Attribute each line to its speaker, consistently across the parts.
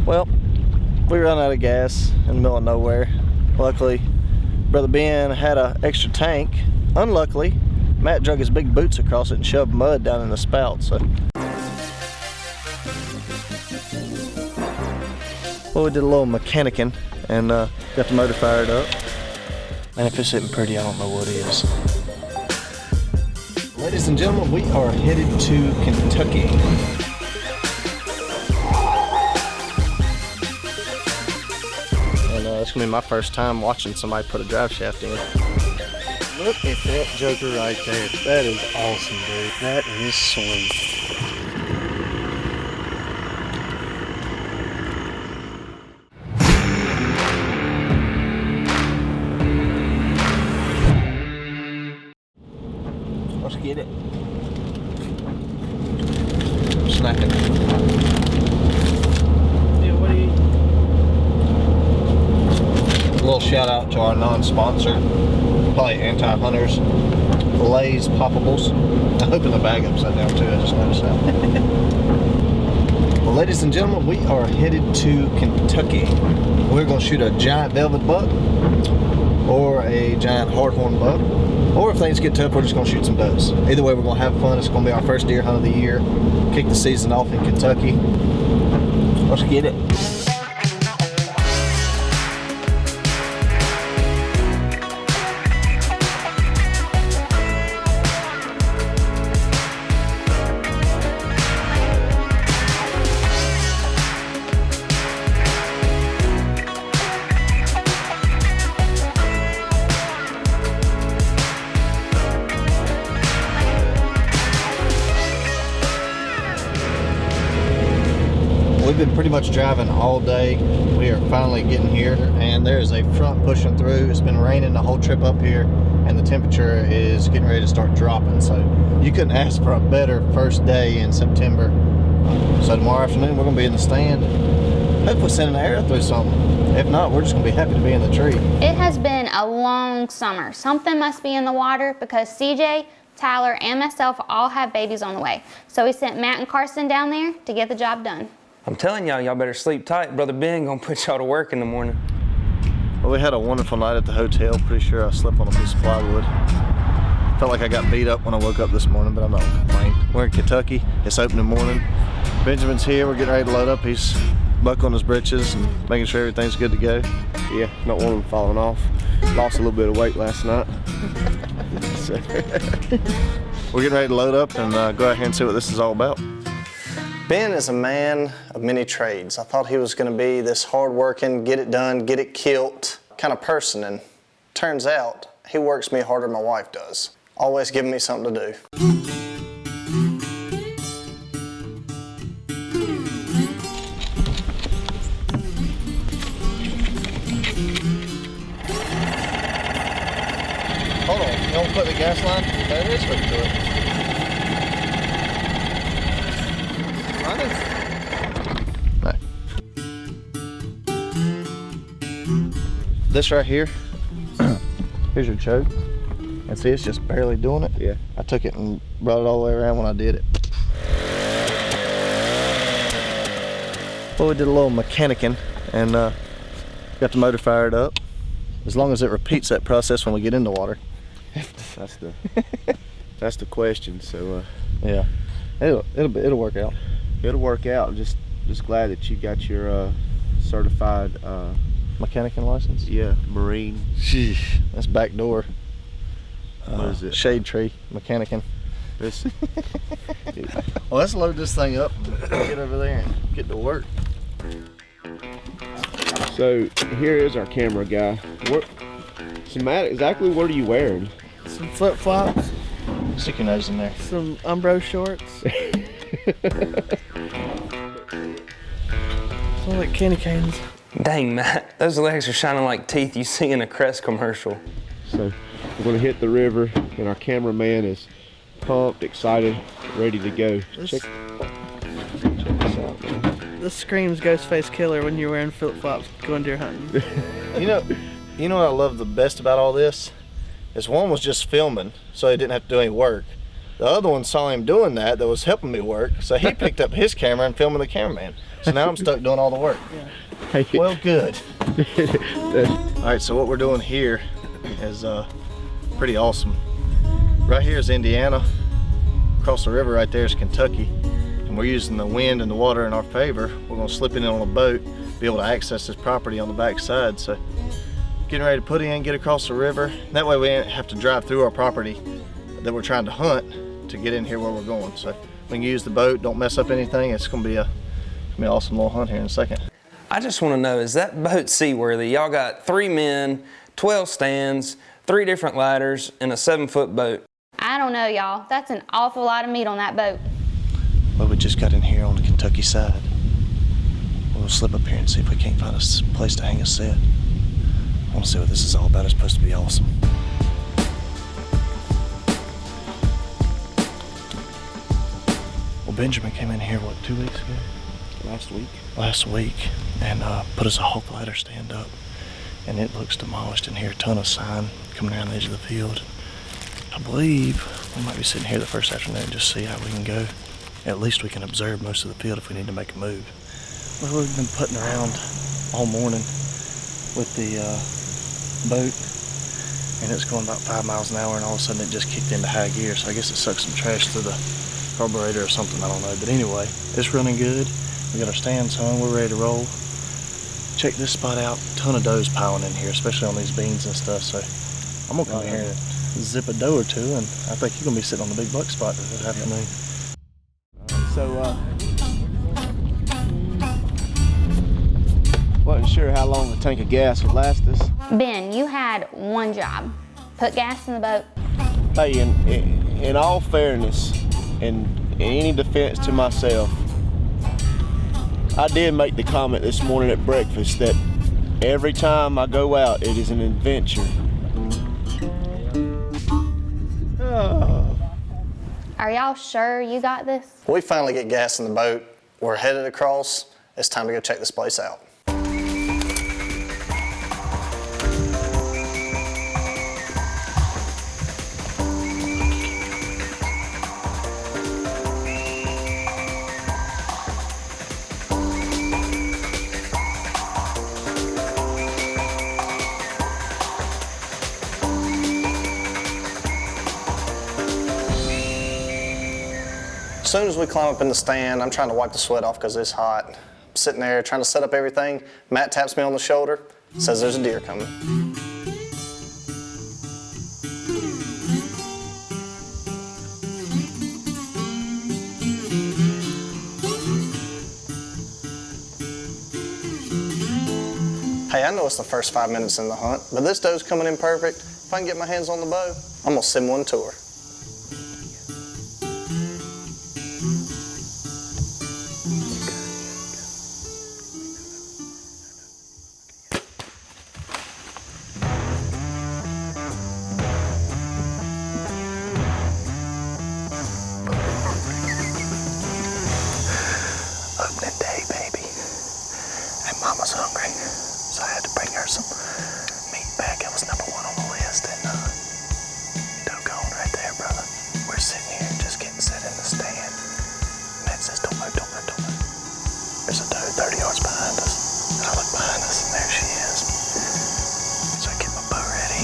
Speaker 1: Well, we run out of gas in the middle of nowhere. Luckily, Brother Ben had an extra tank. Unluckily, Matt drug his big boots across it and shoved mud down in the spout. So, well, we did a little mechanicking and got the motor fired up. And if it's sitting pretty, I don't know what is. Ladies and gentlemen, we are headed to Kentucky. And it's gonna be my first time watching somebody put a drive shaft in.
Speaker 2: Look at that joker right there. That is awesome, dude. That is sweet.
Speaker 1: Let's get it. Snacking.
Speaker 2: Yeah, what do you eat?
Speaker 1: A little shout out to our non-sponsor, probably Anti-Hunters, Lay's Poppables. I opened the bag upside down too, I just noticed that. Well, ladies and gentlemen, we are headed to Kentucky. We're gonna shoot a giant velvet buck or a giant hardhorn buck. Or if things get tough, we're just gonna shoot some does. Either way, we're gonna have fun. It's gonna be our first deer hunt of the year. Kick the season off in Kentucky. Let's get it. We've been pretty much driving all day. We are finally getting here, and there is a front pushing through. It's been raining the whole trip up here, and the temperature is getting ready to start dropping. So you couldn't ask for a better first day in September. So tomorrow afternoon we're gonna be in the stand. Hopefully sending an arrow through something. If not, we're just gonna be happy to be in the tree.
Speaker 3: It has been a long summer. Something must be in the water because CJ, Tyler, and myself all have babies on the way. So we sent Matt and Carson down there to get the job done.
Speaker 4: I'm telling y'all, y'all better sleep tight. Brother Ben gonna put y'all to work in the morning.
Speaker 1: Well, we had a wonderful night at the hotel. Pretty sure I slept on a piece of plywood. Felt like I got beat up when I woke up this morning, but I'm not gonna complain. We're in Kentucky. It's opening morning. Benjamin's here. We're getting ready to load up. He's buckling his britches and making sure everything's good to go.
Speaker 2: Yeah, not one of them falling off. Lost a little bit of weight last night.
Speaker 1: So, we're getting ready to load up and go out here and see what this is all about. Ben is a man of many trades. I thought he was going to be this hard-working, get it done, get it killed kind of person, and turns out he works me harder than my wife does. Always giving me something to do. Hold on, you don't put the gas line? There it is hooked to it. No. This right here, here's your choke. And see, it's just barely doing it.
Speaker 2: Yeah.
Speaker 1: I took it and brought it all the way around when I did it. Well, we did a little mechanicking and got the motor fired up. As long as it repeats that process when we get in the water.
Speaker 2: That's the question. So
Speaker 1: yeah, it'll work out.
Speaker 2: it'll work out. Just glad that you got your certified
Speaker 1: mechanicing license.
Speaker 2: Yeah, Marine.
Speaker 1: Sheesh, that's back door.
Speaker 2: What is it?
Speaker 1: Shade tree mechanicing.
Speaker 2: This.
Speaker 1: Well, let's load this thing up and get over there and get to work.
Speaker 2: So here is our camera guy. So Matt, exactly what are you wearing?
Speaker 5: Some flip flops,
Speaker 1: Stick your nose in there.
Speaker 5: some Umbro shorts. Sound like candy canes.
Speaker 4: Dang, Matt, those legs are shining like teeth you see in a Crest commercial.
Speaker 2: So we're gonna hit the river, and our cameraman is pumped, excited, ready to go. Check this out, man.
Speaker 5: This screams Ghostface Killer when you're wearing flip flops going deer hunting.
Speaker 1: You know what I love the best about all this? Is one was just filming, so I didn't have to do any work. The other one saw him doing that was helping me work, so he picked up his camera and filming the cameraman. So now I'm stuck doing all the work.
Speaker 2: Hey.
Speaker 1: Well, good. All right, so what we're doing here is pretty awesome. Right here is Indiana. Across the river right there is Kentucky. And we're using the wind and the water in our favor. We're gonna slip in on a boat, be able to access this property on the back side. So getting ready to put in, get across the river. That way we don't have to drive through our property that we're trying to hunt to get in here where we're going. So we can use the boat, don't mess up anything. It's gonna be an awesome little hunt here in a second.
Speaker 4: I just want to know, is that boat seaworthy? Y'all got 3 men, 12 stands, 3 different ladders, and a 7-foot boat.
Speaker 3: I don't know, y'all. That's an awful lot of meat on that boat.
Speaker 1: Well, we just got in here on the Kentucky side. We'll slip up here and see if we can't find a place to hang a set. I want to see what this is all about. It's supposed to be awesome. Well, Benjamin came in here, what, 2 weeks ago? Last week, and put us a whole ladder stand up. And it looks demolished in here. A ton of sign coming around the edge of the field. I believe we might be sitting here the first afternoon and just see how we can go. At least we can observe most of the field if we need to make a move. Well, we've been putting around all morning with the boat, and it's going about 5 miles an hour, and all of a sudden it just kicked into high gear. So I guess it sucked some trash through the carburetor or something, I don't know. But anyway, it's running good. We got our stands hung, we're ready to roll. Check this spot out, a ton of doughs piling in here, especially on these beans and stuff. So I'm gonna come here and zip a doe or two, and I think you're gonna be sitting on the big buck spot this afternoon.
Speaker 2: So, wasn't sure how long a tank of gas would last us.
Speaker 3: Ben, you had one job. Put gas in the boat.
Speaker 2: Hey, in all fairness, and in any defense to myself, I did make the comment this morning at breakfast that every time I go out, it is an adventure. Oh.
Speaker 3: Are y'all sure you got this?
Speaker 1: We finally get gas in the boat. We're headed across. It's time to go check this place out. As soon as we climb up in the stand, I'm trying to wipe the sweat off because it's hot. I'm sitting there trying to set up everything. Matt taps me on the shoulder, says there's a deer coming. Hey, I know it's the first 5 minutes in the hunt, but this doe's coming in perfect. If I can get my hands on the bow, I'm gonna send one to her. Opening day, baby. And Mama's hungry, so I had to bring her some meat back. It was number 1 on the list, and doggone right there, brother. We're sitting here just getting set in the stand. Matt says, don't move, don't move, don't move. There's a doe 30 yards behind us. And I look behind us, and there she is. So I get my bow ready.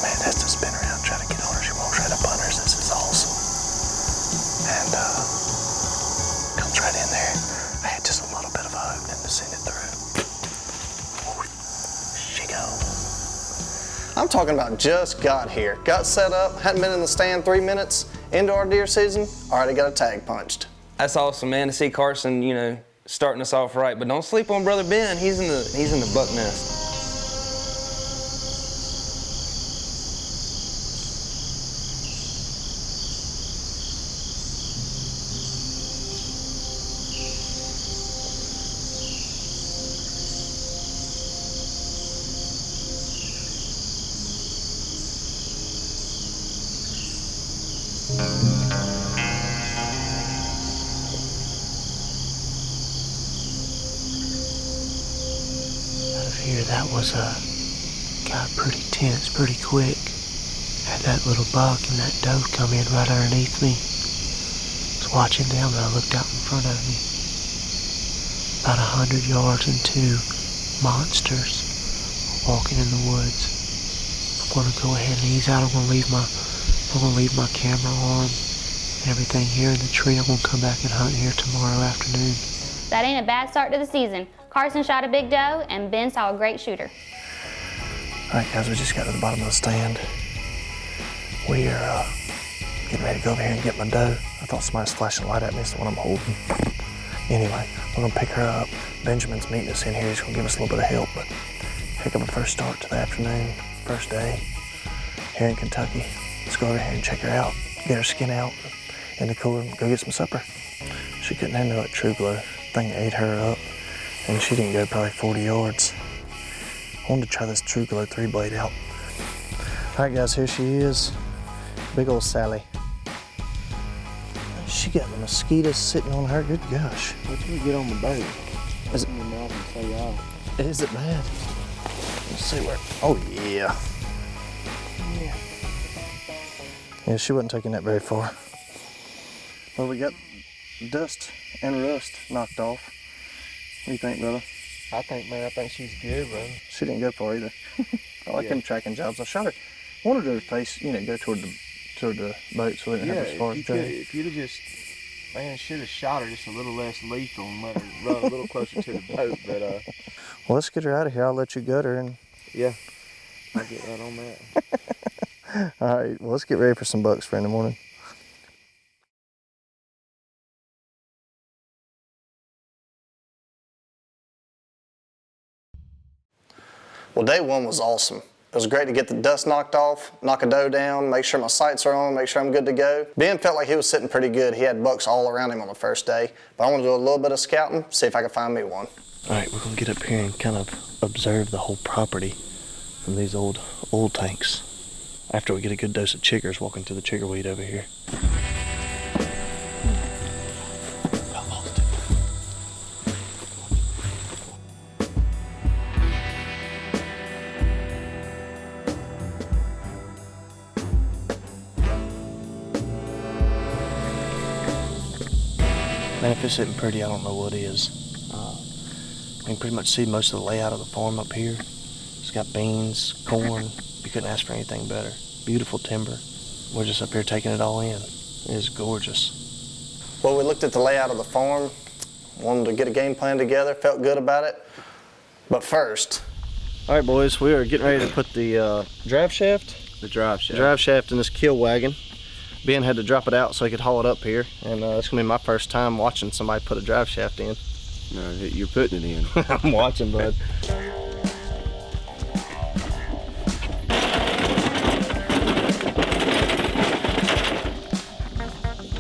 Speaker 1: Matt has to spin around, try to get on her. She won't right up on her. This is awesome. And comes right in there. I had just a little bit of a hook then to send it through. She goes. I'm talking about just got here. Got set up, hadn't been in the stand 3 minutes, into our deer season, already got a tag punched.
Speaker 4: That's awesome, man, to see Carson, you know, starting us off right. But don't sleep on Brother Ben. He's in the buck nest.
Speaker 6: Out of here, that was got pretty tense pretty quick. Had that little buck and that doe come in right underneath me. was watching them and I looked out in front of me. About 100 yards and two monsters walking in the woods. I'm gonna go ahead and ease out. I'm gonna leave my camera on and everything here in the tree. I'm gonna come back and hunt here tomorrow afternoon.
Speaker 3: That ain't a bad start to the season. Carson shot a big doe and Ben saw a great shooter.
Speaker 1: All right, guys, we just got to the bottom of the stand. We are getting ready to go over here and get my doe. I thought somebody was flashing a light at me. It's the one I'm holding. Anyway, we're gonna pick her up. Benjamin's meeting us in here. He's gonna give us a little bit of help, but pick up a first start to the afternoon, first day here in Kentucky. Let's go over here and check her out, get her skin out in the cooler, and go get some supper. She couldn't handle that True Glow. Thing ate her up, and she didn't go probably 40 yards. I wanted to try this True Glow 3-blade out. All right, guys, here she is. Big old Sally. She got the mosquitoes sitting on her. Good gosh.
Speaker 2: Wait till we get on the boat.
Speaker 1: Is it, is it bad? Let's see where. Oh, yeah. Yeah, she wasn't taking that very far. Well, we got dust and rust knocked off. What do you think, brother?
Speaker 2: I think she's good, brother.
Speaker 1: She didn't go far either. I like them tracking jobs. I shot her. Wanted her to face, go toward the boat so we didn't have as far as drag.
Speaker 2: If you'd have just, should have shot her just a little less lethal and let her run a little closer to the boat. But
Speaker 1: well, let's get her out of here. I'll let you gut her and.
Speaker 2: Yeah, I'll get right on that.
Speaker 1: All right, well, let's get ready for some bucks for in the morning. Well, day one was awesome. It was great to get the dust knocked off, knock a doe down, make sure my sights are on, make sure I'm good to go. Ben felt like he was sitting pretty good. He had bucks all around him on the first day, but I want to do a little bit of scouting, see if I can find me one. All right, we're gonna get up here and kind of observe the whole property from these old tanks. After we get a good dose of chiggers walking to the chiggerweed over here. Man, if this isn't pretty, I don't know what is. You can pretty much see most of the layout of the farm up here. It's got beans, corn. You couldn't ask for anything better. Beautiful timber. We're just up here taking it all in. It is gorgeous. Well, we looked at the layout of the farm, wanted to get a game plan together, felt good about it. But first. All right, boys, we are getting ready to put the drive shaft.
Speaker 2: The drive shaft.
Speaker 1: Drive shaft in this kill wagon. Ben had to drop it out so he could haul it up here, and it's gonna be my first time watching somebody put a drive shaft in.
Speaker 2: No, you're putting it in.
Speaker 1: I'm watching, bud.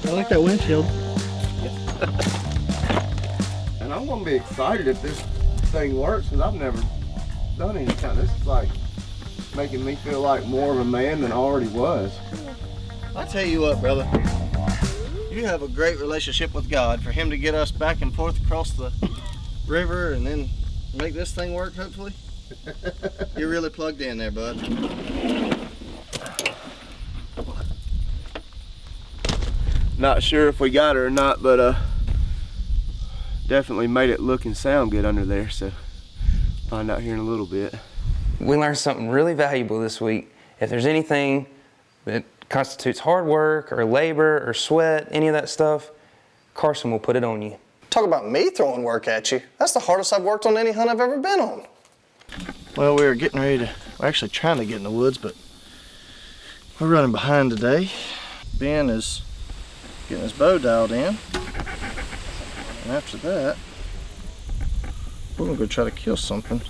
Speaker 5: I like that windshield.
Speaker 2: And I'm gonna be excited if this thing works, because I've never done any kind. This is like making me feel like more of a man than I already was.
Speaker 1: I tell you what, brother, you have a great relationship with God. For him to get us back and forth across the river and then make this thing work, hopefully. You're really plugged in there, bud.
Speaker 2: Not sure if we got her or not, but definitely made it look and sound good under there, so find out here in a little bit.
Speaker 4: We learned something really valuable this week. If there's anything that constitutes hard work or labor or sweat, any of that stuff, Carson will put it on you.
Speaker 1: Talk about me throwing work at you. That's the hardest I've worked on any hunt I've ever been on. Well, we're getting ready to, we're actually trying to get in the woods, but we're running behind today. Ben is getting his bow dialed in. And after that, we're gonna go try to kill something.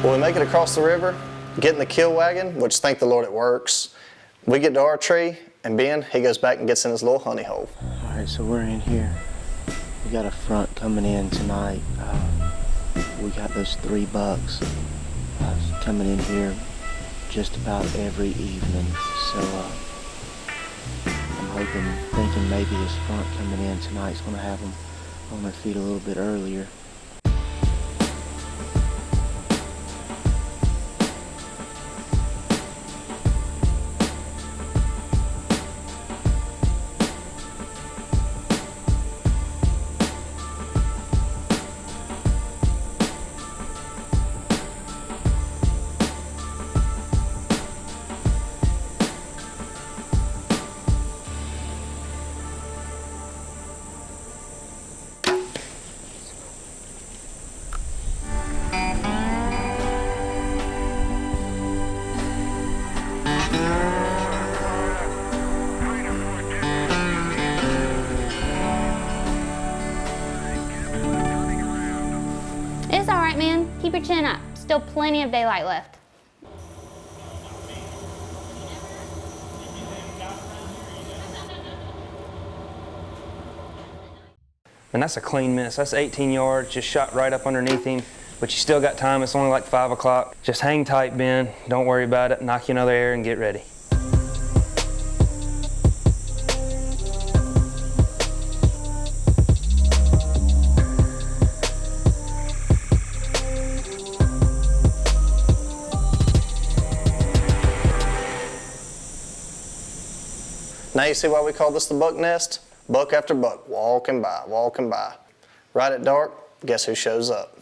Speaker 1: Well, we make it across the river, get in the kill wagon, which thank the Lord it works. We get to our tree, and Ben, he goes back and gets in his little honey hole.
Speaker 6: All right, so we're in here. We got a front coming in tonight. We got those 3 bucks coming in here just about every evening. So I'm thinking maybe his front coming in tonight's gonna have them on their feet a little bit earlier.
Speaker 3: keep your chin up. Still plenty of daylight left.
Speaker 4: And that's a clean miss. That's 18 yards, just shot right up underneath him. But you still got time, it's only like 5 o'clock. Just hang tight, Ben. Don't worry about it. Knock you another air and get ready.
Speaker 1: Now you see why we call this the buck nest? Buck after buck, walking by, walking by. Right at dark, guess who shows up?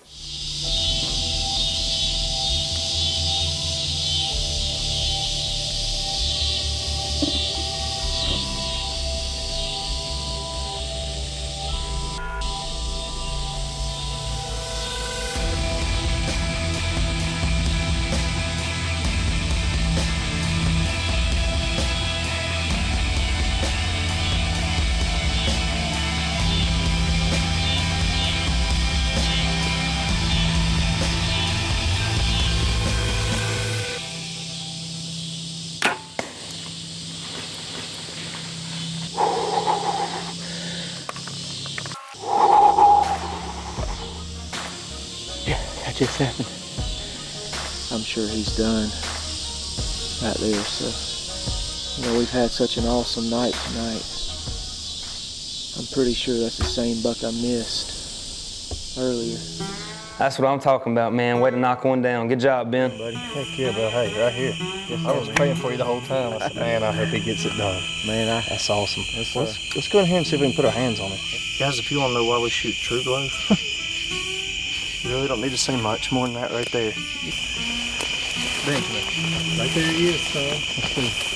Speaker 6: That just happened. I'm sure he's done right there. So, you know, we've had such an awesome night tonight. I'm pretty sure that's the same buck I missed earlier.
Speaker 4: That's what I'm talking about, man. Way to knock one down. Good job, Ben.
Speaker 2: Buddy, heck yeah, bro. Hey, right here. I was praying for you the whole time. I said, man, I hope he gets it done. Man, that's awesome. Let's go in here and see if we can put our hands on it. Guys, if you want to know why we shoot True Glow, you really don't need to say much more than that right there. Benjamin, right there he is,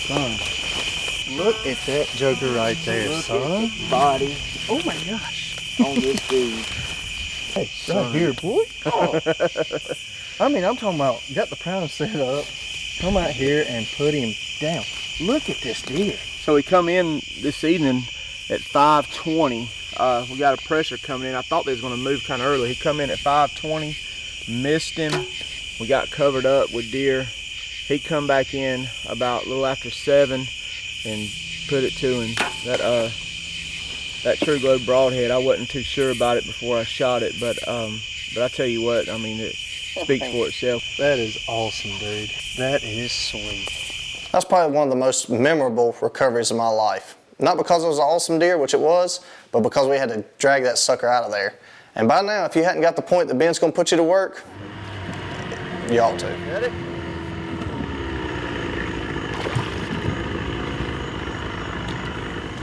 Speaker 2: son. Look at that joker right there, son.
Speaker 6: Body
Speaker 2: Oh my gosh.
Speaker 6: on this dude.
Speaker 2: Hey, right here, boy. Oh. I mean, I'm talking about, you got the prowler set up, come out here and put him down. Look at this deer. So we come in this evening at 5:20. We got a pressure coming in. I thought they was gonna move kind of early. He come in at 5:20, missed him. We got covered up with deer. He come back in about a little after 7 and put it to him. That True Glow broadhead, I wasn't too sure about it before I shot it, but I tell you what, I mean, it speaks for itself. That is awesome, dude. That is sweet.
Speaker 1: That's probably one of the most memorable recoveries of my life. Not because it was an awesome deer, which it was, but because we had to drag that sucker out of there. And by now, if you hadn't got the point that Ben's gonna put you to work, you ought to.
Speaker 2: Got it?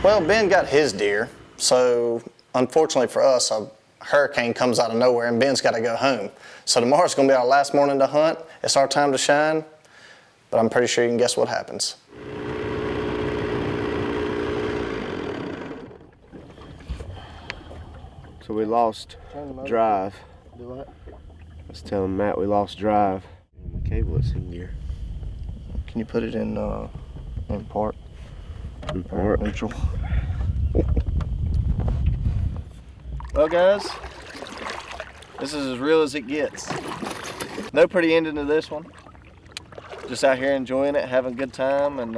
Speaker 1: Well, Ben got his deer, so unfortunately for us, a hurricane comes out of nowhere and Ben's got to go home. So tomorrow's going to be our last morning to hunt. It's our time to shine, but I'm pretty sure you can guess what happens.
Speaker 2: So we lost drive.
Speaker 1: Do what?
Speaker 2: I was telling Matt we lost drive. The cable is in gear.
Speaker 1: Can you put it in park?
Speaker 2: In park.
Speaker 1: Neutral.
Speaker 2: Well, guys, this is as real as it gets. No pretty ending to this one. Just out here enjoying it, having a good time, and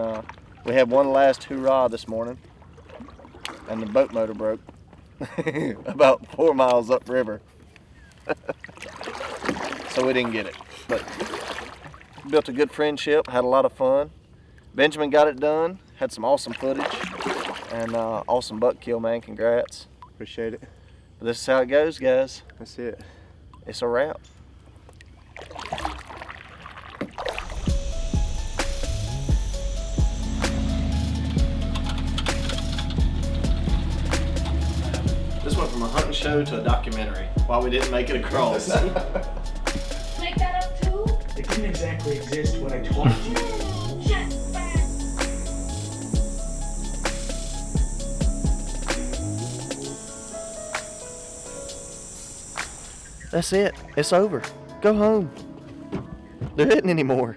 Speaker 2: we had one last hoorah this morning, and the boat motor broke about 4 miles upriver. So we didn't get it, but built a good friendship, had a lot of fun. Benjamin got it done, had some awesome footage, and awesome buck kill, man. Congrats. Appreciate it. But this is how it goes, guys. That's it. It's a wrap. This went from a hunting show to a documentary. Why we didn't make it across.
Speaker 7: Make that up too?
Speaker 6: It didn't exactly exist when I told you.
Speaker 2: That's it. It's over. Go home. There isn't any more.